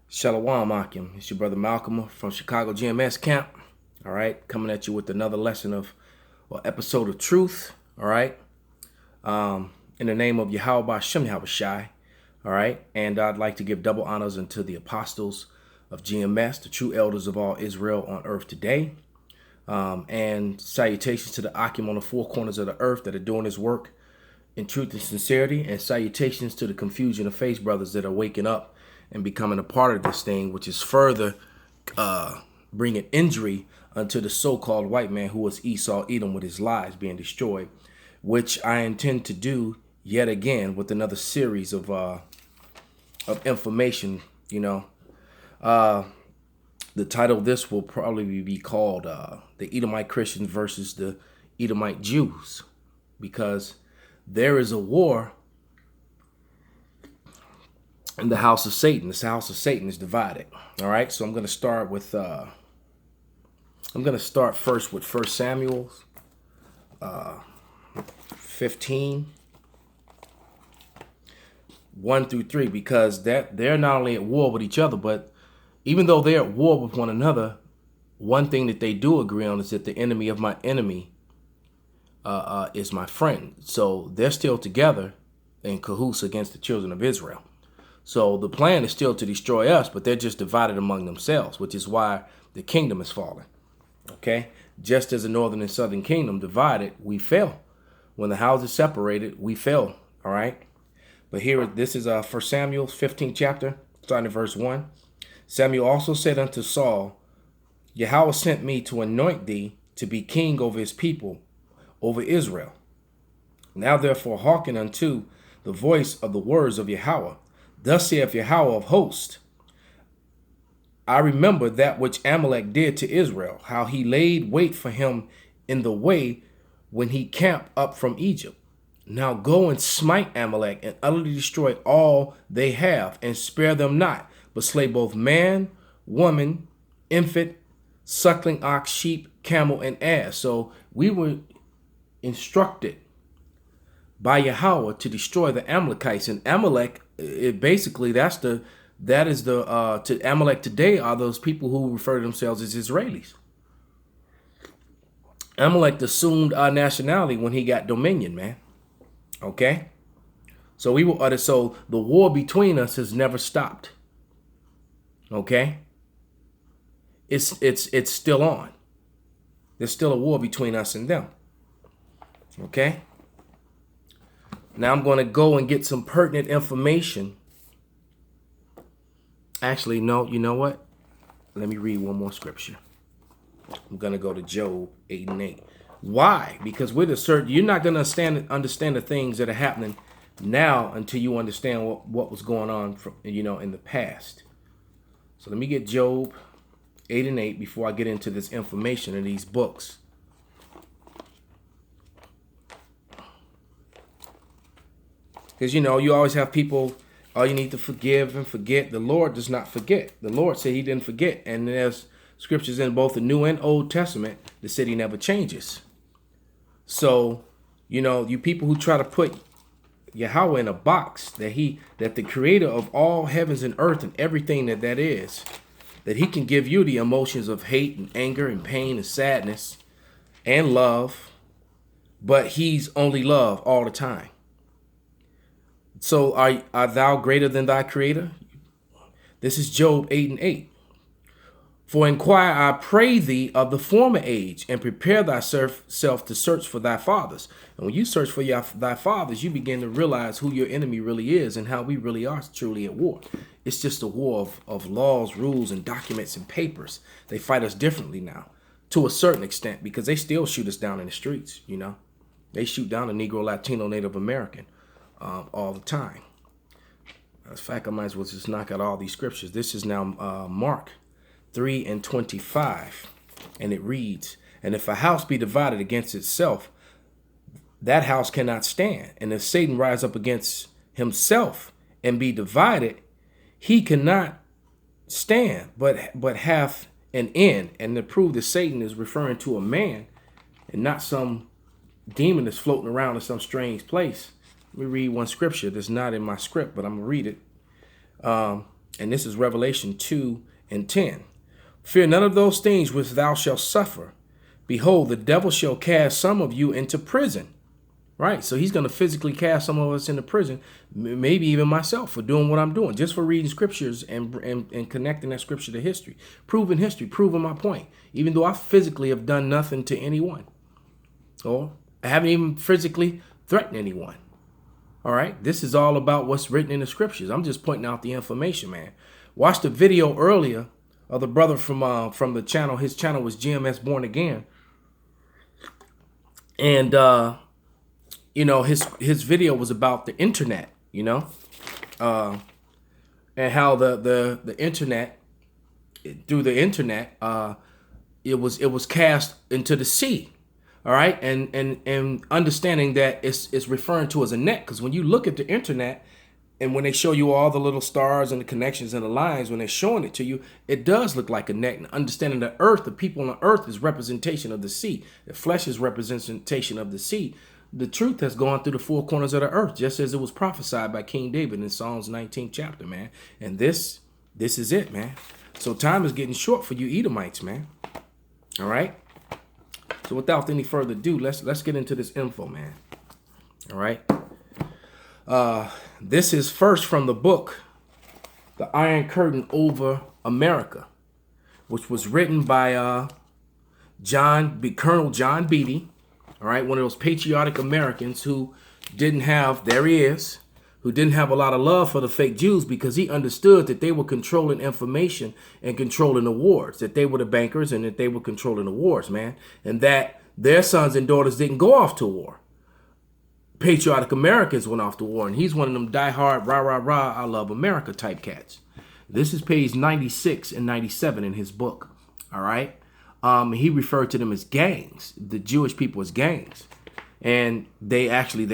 Shalom Akim. It's your brother Malcolm from Chicago GMS camp. All right, coming at you with another lesson of or episode of truth. All right, in the name of Yahweh Bashem Yahweh Shai. All right, and I'd like to give double honors unto the apostles of GMS, the true elders of all Israel on earth today. And salutations to the Akim on the four corners of the earth that are doing his work in truth and sincerity, and salutations to the confusion of faith brothers that are waking up and becoming a part of this thing, which is further bringing injury unto the so-called white man who was Esau, Edom, with his lives being destroyed, which I intend to do yet again with another series of information. The title of this will probably be called the Edomite Christians versus the Edomite Jews, because there is a war in the house of Satan. This house of Satan is divided. All right, so I'm going to start with first with 1 Samuel 15 1 through 3, because they're not only at war with each other, but even though they're at war with one another, one thing that they do agree on is that the enemy of my enemy is my friend. So they're still together in cahoots against the children of Israel. So the plan is still to destroy us, but they're just divided among themselves, which is why the kingdom is falling. Okay? Just as the northern and southern kingdom divided, we fell. When the houses separated, we fell. All right? But here, this is 1 Samuel 15 chapter, starting at verse 1. Samuel also said unto Saul, Yahweh sent me to anoint thee to be king over his people, over Israel. Now therefore hearken unto the voice of the words of Yahweh. Thus saith Yahweh of hosts, I remember that which Amalek did to Israel, how he laid wait for him in the way when he camped up from Egypt. Now go and smite Amalek and utterly destroy all they have, and spare them not, but slay both man, woman, infant, suckling ox, sheep, camel, and ass. So we were instructed by Yahweh to destroy the Amalekites, and Amalek, to Amalek today are those people who refer to themselves as Israelis. Amalek assumed our nationality when he got dominion, man. Okay, so so the war between us has never stopped. Okay, it's still on. There's still a war between us and them. Okay. Now I'm going to go and get some pertinent information. Actually, no, you know what? Let me read one more scripture. I'm going to go to Job 8 and 8. Why? Because you're not going to understand the things that are happening now until you understand what was going on in the past. So let me get Job 8 and 8 before I get into this information in these books. Because, you always have people, you need to forgive and forget. The Lord does not forget. The Lord said he didn't forget. And there's scriptures in both the New and Old Testament that said he never changes. So, you people who try to put Yahweh in a box, that the creator of all heavens and earth and everything that is, that he can give you the emotions of hate and anger and pain and sadness and love, but he's only love all the time. So are thou greater than thy creator? This is Job 8 and 8. For inquire, I pray thee, of the former age, and prepare thyself to search for thy fathers. And when you search for thy fathers, you begin to realize who your enemy really is and how we really are truly at war. It's just a war of laws, rules, and documents and papers. They fight us differently now, to a certain extent, because they still shoot us down in the streets, They shoot down a Negro, Latino, Native American all the time. As a fact, I might as well just knock out all these scriptures. This is now Mark 3 and 25, and it reads, and if a house be divided against itself, that house cannot stand. And if Satan rise up against himself and be divided, he cannot stand, but hath an end. And to prove that Satan is referring to a man and not some demon that's floating around in some strange place, let me read one scripture that's not in my script, but I'm going to read it. And this is Revelation 2:10. Fear none of those things which thou shalt suffer. Behold, the devil shall cast some of you into prison. Right? So he's going to physically cast some of us into prison, maybe even myself, for doing what I'm doing, just for reading scriptures and connecting that scripture to history, proving my point, even though I physically have done nothing to anyone, or I haven't even physically threatened anyone. All right. This is all about what's written in the scriptures. I'm just pointing out the information, man. Watched the video earlier of the brother from the channel. His channel was GMS Born Again. And, his video was about the internet, and how the internet, through the internet, it was cast into the sea. All right. And understanding that it's referring to as a net, because when you look at the internet and when they show you all the little stars and the connections and the lines, when they're showing it to you, it does look like a net. And understanding the earth, the people on the earth is representation of the sea. The flesh is representation of the sea. The truth has gone through the four corners of the earth, just as it was prophesied by King David in Psalms 19th chapter, man. And this is it, man. So time is getting short for you Edomites, man. All right. So without any further ado, let's get into this info, man. All right. This is first from the book, The Iron Curtain Over America, which was written by Colonel John Beatty. All right, one of those patriotic Americans who didn't have a lot of love for the fake Jews, because he understood that they were controlling information and controlling the wars, that they were the bankers and that they were controlling the wars, man, and that their sons and daughters didn't go off to war. Patriotic Americans went off to war, and he's one of them diehard, rah, rah, rah, I love America type cats. This is page 96 and 97 in his book, all right? He referred to them as gangs, the Jewish people as gangs. And they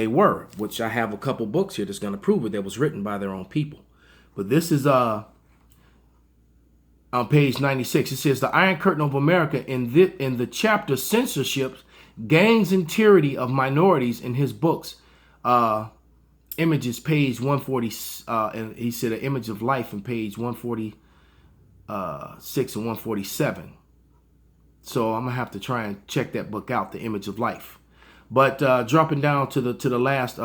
were, which I have a couple books here that's going to prove it, that was written by their own people. But this is on page 96. It says, the Iron Curtain of America in the chapter Censorship, Gangs and Tyranny of Minorities in his books. Images, page 140. And he said an image of life in page 146 and 147. So I'm gonna have to try and check that book out, The Image of Life. But dropping down to the last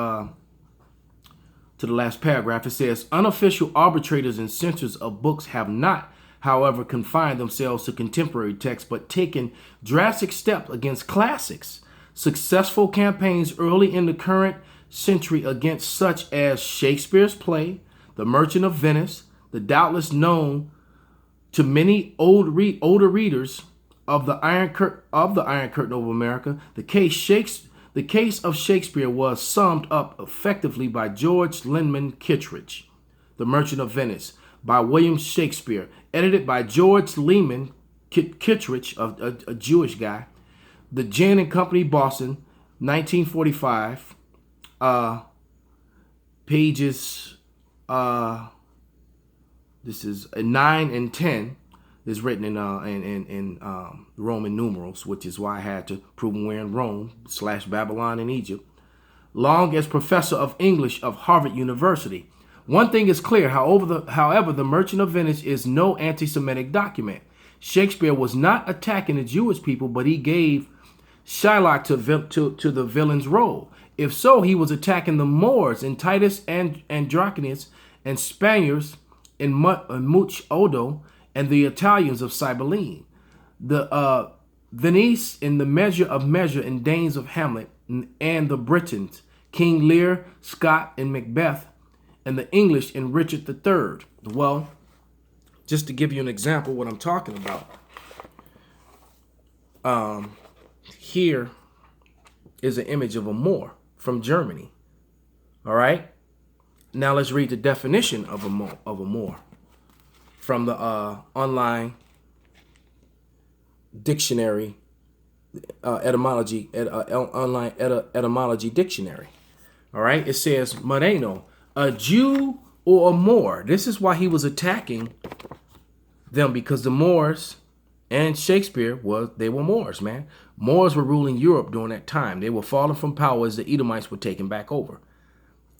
paragraph, it says, unofficial arbitrators and censors of books have not, however, confined themselves to contemporary texts, but taken drastic steps against classics. Successful campaigns early in the current century against such as Shakespeare's play, The Merchant of Venice, the doubtless known to many older readers of the Iron Curtain over America. The case of Shakespeare was summed up effectively by George Lyman Kittredge, The Merchant of Venice, by William Shakespeare, edited by George Lyman Kittredge, a Jewish guy. The Gin and Company, Boston, 1945. Pages, this is 9 and 10. Is written in Roman numerals, which is why I had to prove we're in Rome / Babylon in Egypt. Long as professor of English of Harvard University. One thing is clear, however, The Merchant of Venice is no anti-Semitic document. Shakespeare was not attacking the Jewish people, but he gave Shylock to the villain's role. If so, he was attacking the Moors in Titus and Andronicus and Spaniards in Much Odo, and the Italians of Cybele, the Venice in the Measure of Measure and Danes of Hamlet, and the Britons, King Lear, Scott, and Macbeth, and the English in Richard III. Well, just to give you an example of what I'm talking about, here is an image of a Moor from Germany. All right? Now let's read the definition of a Moor. From the online dictionary, etymology, online etymology dictionary. All right, it says Moreno, a Jew or a Moor. This is why he was attacking them, because the Moors and Shakespeare were Moors, man. Moors were ruling Europe during that time. They were falling from power as the Edomites were taken back over.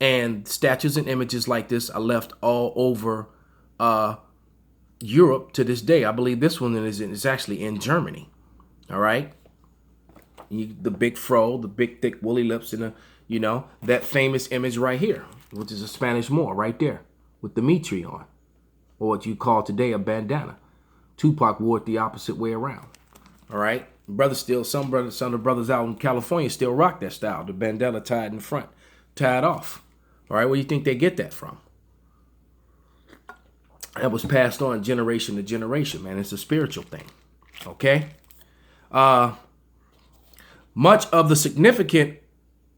And statues and images like this are left all over Europe to this day. I believe this one is actually in Germany. All right. The big fro, the big thick woolly lips, and that famous image right here, which is a Spanish Moor right there with the Mitri on, or what you call today a bandana. Tupac wore it the opposite way around. All right. Some of the brothers out in California still rock that style. The bandana tied in the front, tied off. All right. Where do you think they get that from? That was passed on generation to generation, man. It's a spiritual thing. Okay. Much of the significant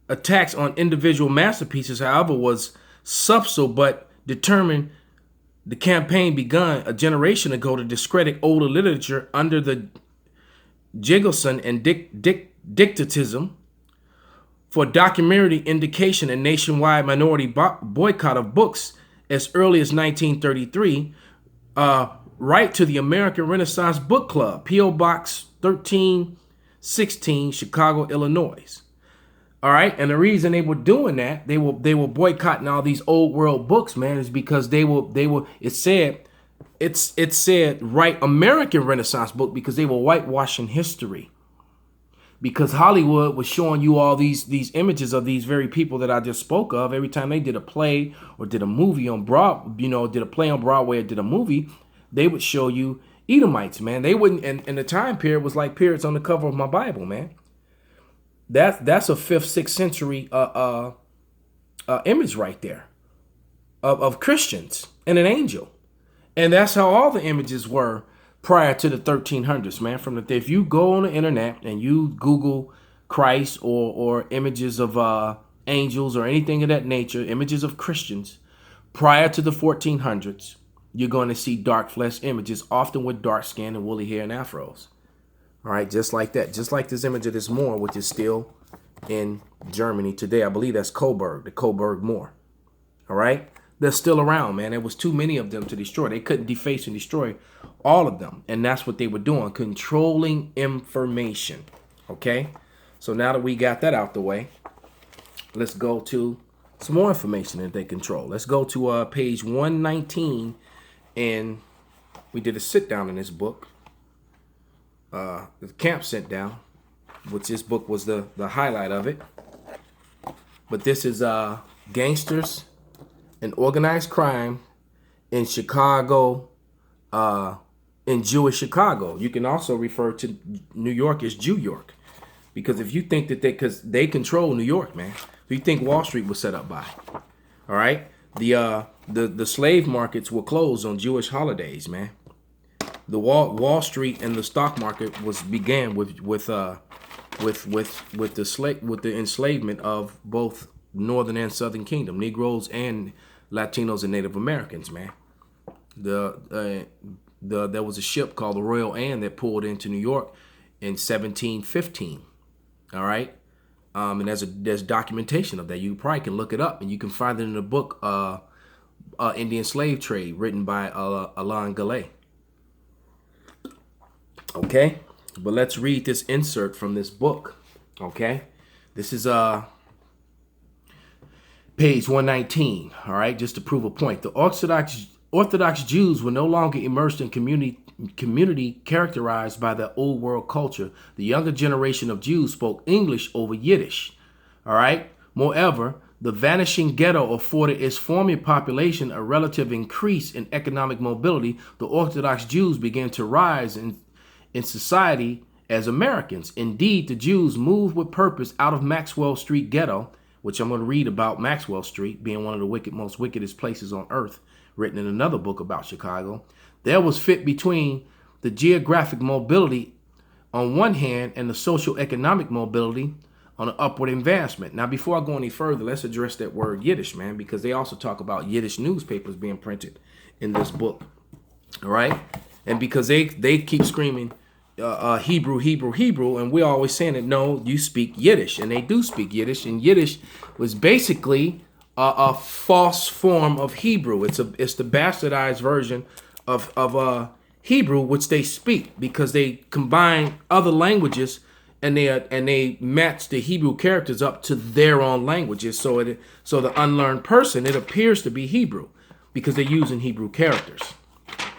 attacks on individual masterpieces, however, was subtle but determined. The campaign begun a generation ago to discredit older literature under the Jiggelson and dictatism for documentary indication and nationwide minority boycott of books as early as 1933, right to the American Renaissance Book Club, P.O. Box 1316, Chicago, Illinois. All right, and the reason they were doing that, they were boycotting all these old world books, man, is because it said write American Renaissance book because they were whitewashing history. Because Hollywood was showing you all these images of these very people that I just spoke of every time they did a play or did a movie on did a play on Broadway or did a movie, they would show you Edomites, man. They wouldn't, and the time period was like periods on the cover of my Bible, man. That's a 5th, 6th century image right there of Christians and an angel. And that's how all the images were prior to the 1300s, man. If you go on the internet and you Google Christ or images of angels or anything of that nature, images of Christians prior to the 1400s, you're going to see dark flesh images, often with dark skin and woolly hair and afros. All right, just like that. Just like this image of this Moor, which is still in Germany today. I believe that's Coburg, the Coburg Moor. All right? They're still around, man. There was too many of them to destroy. They couldn't deface and destroy all of them. And that's what they were doing, controlling information. Okay? So now that we got that out the way, let's go to some more information that they control. Let's go to page 119. And we did a sit down in this book. The camp sent down, which this book was the highlight of it. But this is Gangsters and Organized Crime in Chicago, in Jewish Chicago. You can also refer to New York as Jew York, because if you think that because they control New York, man, who you think Wall Street was set up by? All right, the slave markets were closed on Jewish holidays, man. The Wall Street and the stock market began with the enslavement of both Northern and Southern Kingdom, Negroes and Latinos and Native Americans, man. There was a ship called the Royal Anne that pulled into New York in 1715. All right, and there's documentation of that. You probably can look it up, and you can find it in the book Indian Slave Trade, written by Alain Gallet. Okay, but let's read this insert from this book. Okay, this is page 119. All right, just to prove a point. The Orthodox Jews were no longer immersed in community characterized by the old world culture. The younger generation of Jews spoke English over Yiddish. All right. Moreover, the vanishing ghetto afforded its former population a relative increase in economic mobility. The Orthodox Jews began to rise in society as Americans. Indeed, the Jews moved with purpose out of Maxwell Street ghetto, which I'm going to read about Maxwell Street being one of the most wickedest places on earth, written in another book about Chicago. There was fit between the geographic mobility on one hand and the social economic mobility on an upward advancement. Now, before I go any further, let's address that word Yiddish, man, because they also talk about Yiddish newspapers being printed in this book. All right. And because they keep screaming Hebrew, and we're always saying that, no, you speak Yiddish. And they do speak Yiddish. And Yiddish was basically a false form of Hebrew. It's the bastardized version of Hebrew, which they speak because they combine other languages and they match the Hebrew characters up to their own languages. So the unlearned person, it appears to be Hebrew. because they're using Hebrew characters,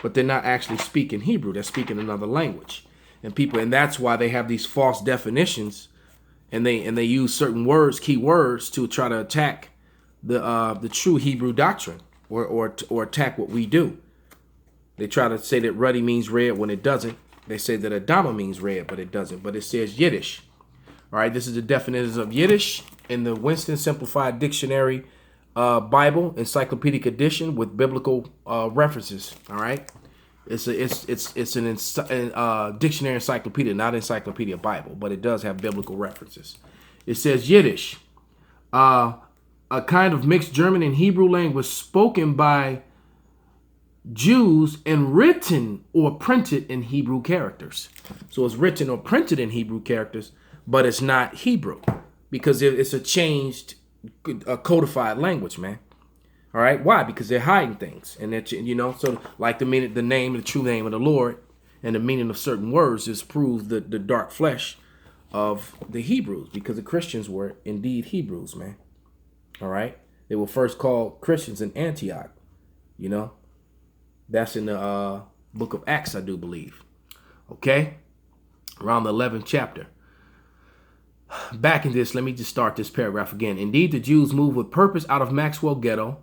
but they're not actually speaking Hebrew. They're speaking another language. And that's why they have these false definitions, and they use certain words, key words, to try to attack the true Hebrew doctrine, or attack what we do. They try to say that ruddy means red when it doesn't. They say that Adama means red, but it doesn't. But it says Yiddish. All right, this is the definition of Yiddish in the Winston Simplified Dictionary Bible Encyclopedic Edition with biblical references. All right, it's an dictionary encyclopedia, not encyclopedia Bible, but it does have biblical references. It says Yiddish, a kind of mixed German and Hebrew language spoken by Jews and written or printed in Hebrew characters. So it's written or printed in Hebrew characters, but it's not Hebrew because it's a changed, codified language, man. All right, why? Because they're hiding things, and that, so like the true name of the Lord, and the meaning of certain words is proves the dark flesh of the Hebrews, because the Christians were indeed Hebrews, man. All right, they were first called Christians in Antioch. That's in the book of Acts, I do believe. Okay, around the 11th chapter. Back in this, let me just start this paragraph again. Indeed, the Jews moved with purpose out of Maxwell Ghetto.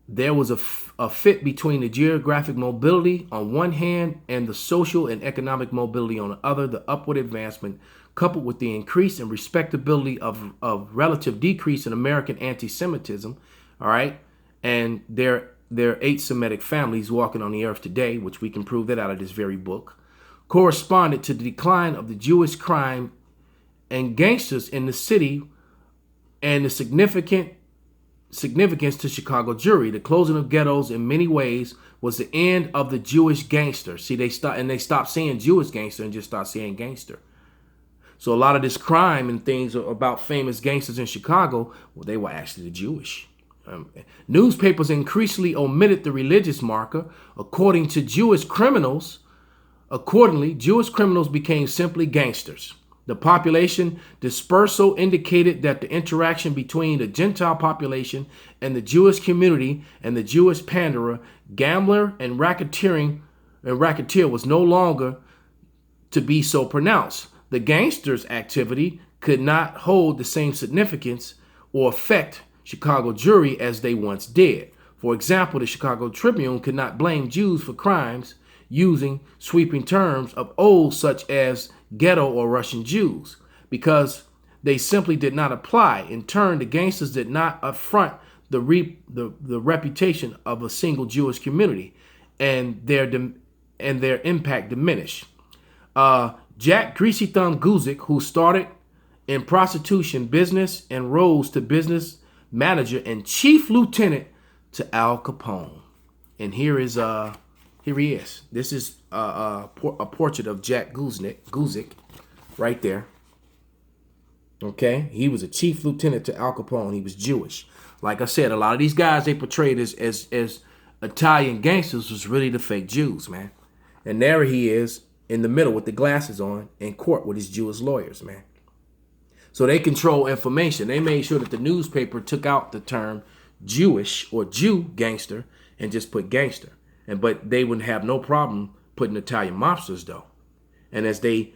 There was a fit between the geographic mobility on one hand and the social and economic mobility on the other. The upward advancement, coupled with the increase in respectability of relative decrease in American anti-Semitism, all right, and their 8 Semitic families walking on the earth today, which we can prove that out of this very book, corresponded to the decline of the Jewish crime and gangsters in the city, and the significance to Chicago Jewry. The closing of ghettos in many ways was the end of the Jewish gangster. See, they stopped saying Jewish gangster and just start saying gangster. So a lot of this crime and things about famous gangsters in Chicago, well, they were actually the Jewish. Newspapers increasingly omitted the religious marker. Accordingly, Jewish criminals became simply gangsters. The population dispersal indicated that the interaction between the Gentile population and the Jewish community and the Jewish panderer, gambler, and racketeer was no longer to be so pronounced. The gangsters' activity could not hold the same significance or affect Chicago Jewry as they once did. For example, the Chicago Tribune could not blame Jews for crimes using sweeping terms of old such as ghetto or Russian Jews, because they simply did not apply. In turn, the gangsters did not affront the reputation of a single Jewish community, and their impact diminished. Jack Greasy Thumb Guzik, who started in prostitution business and rose to business manager and chief lieutenant to Al Capone. And here he is. This is a portrait of Jack Guzik right there. Okay, he was a chief lieutenant to Al Capone. He was Jewish. Like I said, a lot of these guys they portrayed as Italian gangsters was really the fake Jews, man. And there he is in the middle with the glasses on in court with his Jewish lawyers, man. So they control information. They made sure that the newspaper took out the term Jewish or Jew gangster and just put gangster. But they wouldn't have no problem putting Italian mobsters though. And as they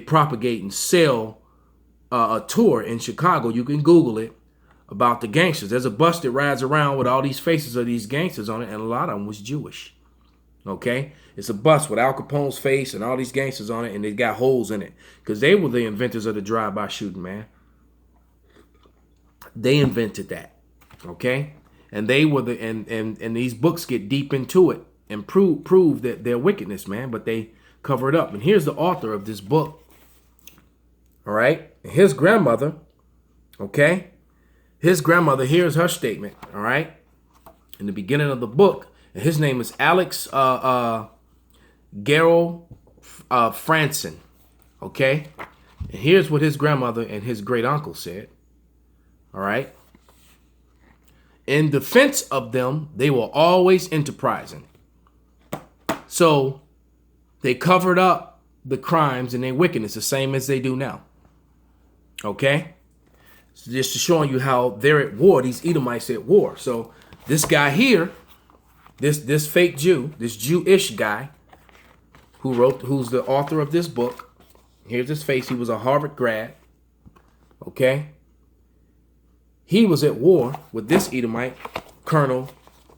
propagate and sell a tour in Chicago, you can Google it, about the gangsters. There's a bus that rides around with all these faces of these gangsters on it, and a lot of them was Jewish. Okay? It's a bus with Al Capone's face and all these gangsters on it, and they got holes in it. Because they were the inventors of the drive-by shooting, man. They invented that. Okay? And they were and these books get deep into it and prove that their wickedness, man, but they cover it up. And here's the author of this book. All right? And his grandmother, okay? His grandmother, here's her statement, all right? In the beginning of the book, and his name is Alex Gerald Franson, okay? And here's what his grandmother and his great uncle said, all right? In defense of them, they were always enterprising. So they covered up the crimes and their wickedness the same as they do now. Okay? So just to showing you how they're at war, these Edomites at war. So this guy here, This fake Jew, this Jewish guy who's the author of this book. Here's his face. He was a Harvard grad. Okay. He was at war with this Edomite, Colonel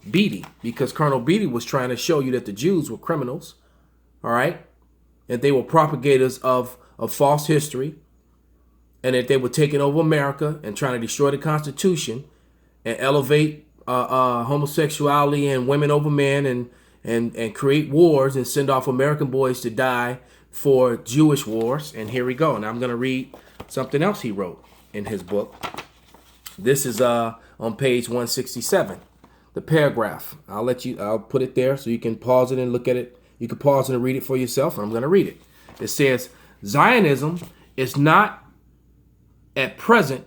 Beatty, because Colonel Beatty was trying to show you that the Jews were criminals. All right. And they were propagators of false history. And that they were taking over America and trying to destroy the Constitution and elevate homosexuality and women over men and create wars and send off American boys to die for Jewish wars. And here we go. And I'm going to read something else he wrote in his book. This is on page 167, the paragraph. I'll put it there so you can pause it and look at it. You can pause it and read it for yourself. I'm going to read it. It says, Zionism is not at present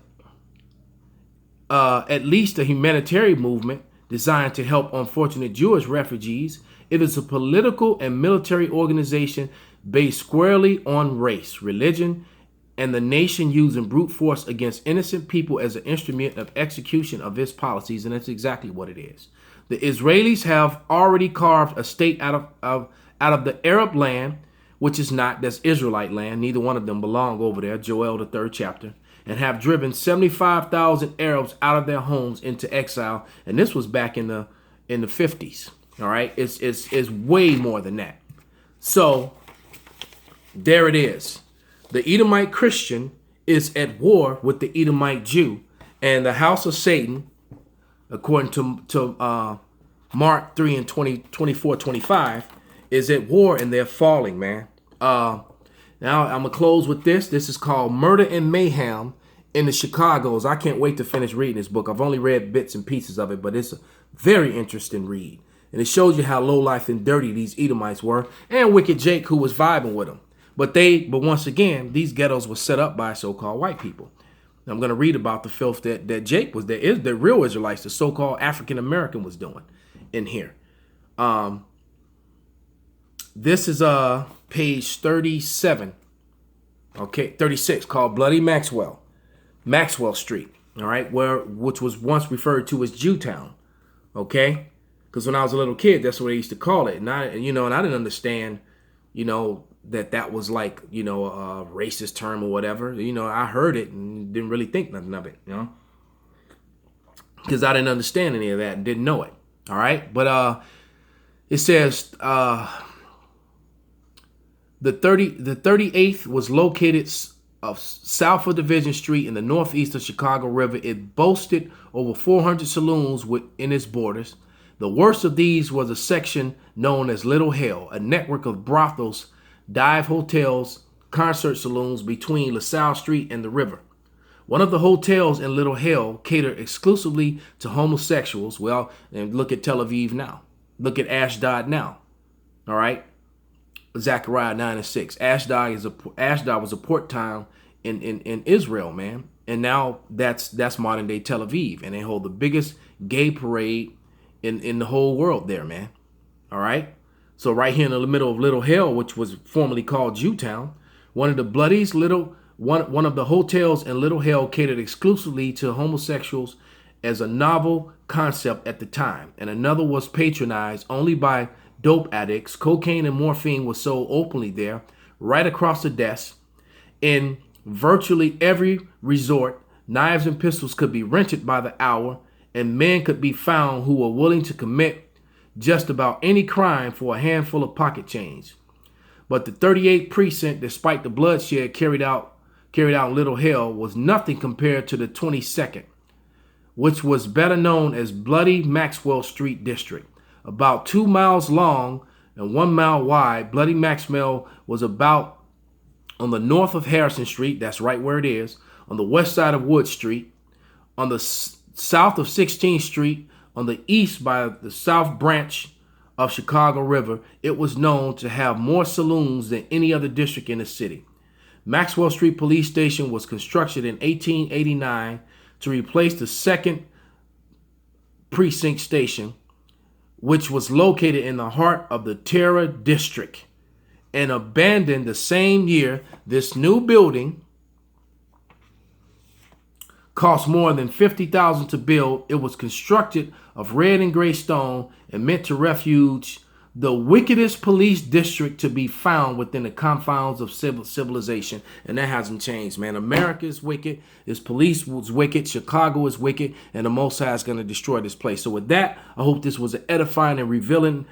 at least a humanitarian movement designed to help unfortunate Jewish refugees. It is a political and military organization based squarely on race, religion, and the nation using brute force against innocent people as an instrument of execution of its policies. And that's exactly what it is. The Israelis have already carved a state out of the Arab land, which is not, that's Israelite land. Neither one of them belong over there. Joel, the 3rd chapter. And have driven 75,000 Arabs out of their homes into exile. And this was back in the 50s. All right. It's way more than that. So there it is. The Edomite Christian is at war with the Edomite Jew. And the house of Satan, according to Mark 3 and 24, 25, is at war and they're falling, man. Now, I'm going to close with this. This is called Murder and Mayhem in the Chicagos. I can't wait to finish reading this book. I've only read bits and pieces of it, but it's a very interesting read. And it shows you how low life and dirty these Edomites were, and Wicked Jake, who was vibing with them. But once again, these ghettos were set up by so-called white people. I'm going to read about the filth that Jake was, the real Israelites, the so-called African-American was doing in here. This is page 37, okay, 36, called Bloody Maxwell Street, all right, which was once referred to as Jewtown, okay, because when I was a little kid, that's what they used to call it, and I didn't understand, that was like, a racist term or whatever, I heard it and didn't really think nothing of it, because I didn't understand any of that and didn't know it, all right, but it says, The 38th was located south of Division Street in the northeast of Chicago River. It boasted over 400 saloons within its borders. The worst of these was a section known as Little Hell, a network of brothels, dive hotels, concert saloons between LaSalle Street and the river. One of the hotels in Little Hell catered exclusively to homosexuals. Well, and look at Tel Aviv now. Look at Ashdod now. All right. Zechariah 9 and 6. Ashdod was a port town in Israel, man. And now that's modern day Tel Aviv. And they hold the biggest gay parade in the whole world there, man. All right. So right here in the middle of Little Hell, which was formerly called Jewtown, one of the hotels in Little Hell catered exclusively to homosexuals as a novel concept at the time. And another was patronized only by dope addicts. Cocaine and morphine was sold openly there, right across the desk. In virtually every resort, knives and pistols could be rented by the hour, and men could be found who were willing to commit just about any crime for a handful of pocket change. But the 38th precinct, despite the bloodshed carried out in Little Hell, was nothing compared to the 22nd, which was better known as Bloody Maxwell Street District. About 2 miles long and 1 mile wide, Bloody Maxwell was about on the north of Harrison Street, that's right where it is, on the west side of Wood Street, on the south of 16th Street, on the east by the South Branch of Chicago River. It was known to have more saloons than any other district in the city. Maxwell Street Police Station was constructed in 1889 to replace the 2nd Precinct Station, which was located in the heart of the Terra District, and abandoned the same year. This new building cost more than $50,000 to build. It was constructed of red and gray stone and meant to refuge the wickedest police district to be found within the confines of civilization. And that hasn't changed, man. America is wicked. Its police was wicked. Chicago is wicked. And the Most High is going to destroy this place. So with that, I hope this was an edifying and revealing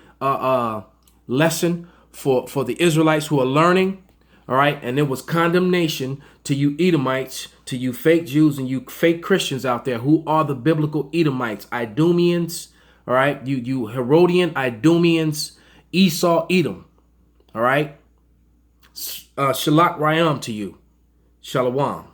lesson for the Israelites who are learning. All right. And it was condemnation to you Edomites, to you fake Jews and you fake Christians out there who are the biblical Edomites, Idumeans. All right, you Herodian, Idumeans, Esau, Edom. All right, Shalak Rayam to you. Shalom.